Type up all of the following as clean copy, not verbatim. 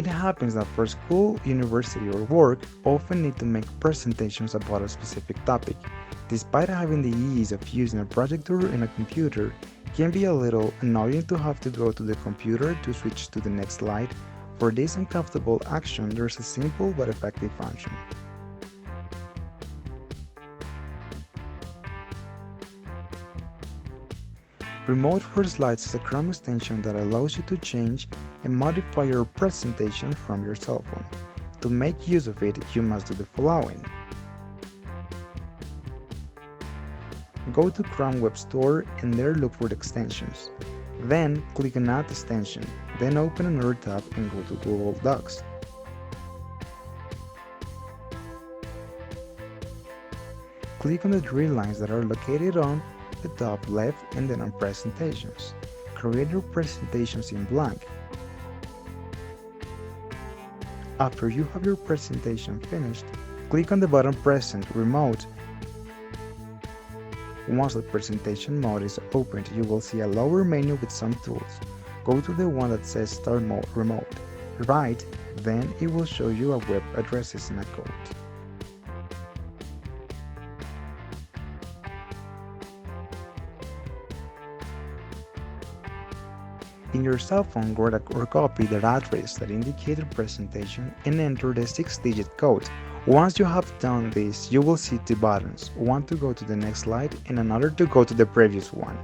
It happens that for school, university, or work, often need to make presentations about a specific topic. Despite having the ease of using a projector and a computer, it can be a little annoying to have to go to the computer to switch to the next slide. For this uncomfortable action, there's a simple but effective function. Remote for Slides is a Chrome extension that allows you to change and modify your presentation from your cell phone. To make use of it, you must do the following. Go to Chrome Web Store and there look for the extensions. Then click on Add Extension, then open another tab and go to Google Docs. Click on the three lines that are located on the top left and then on Presentations. Create your presentations in blank. After you have your presentation finished, click on the button Present Remote. Once the presentation mode is opened, you will see a lower menu with some tools. Go to the one that says Start Mode Remote. Right, then it will show you a web addresses and a code. In your cell phone, go or copy the address that indicates the presentation and enter the 6-digit code. Once you have done this, you will see two buttons, one to go to the next slide and another to go to the previous one.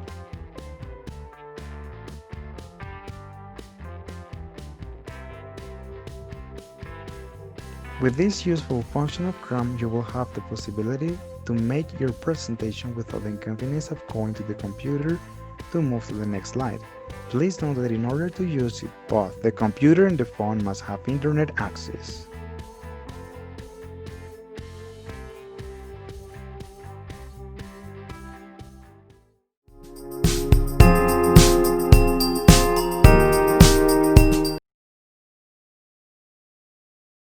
With this useful function of Chrome, you will have the possibility to make your presentation without the inconvenience of going to the computer to move to the next slide. Please note that in order to use it, both the computer and the phone must have internet access.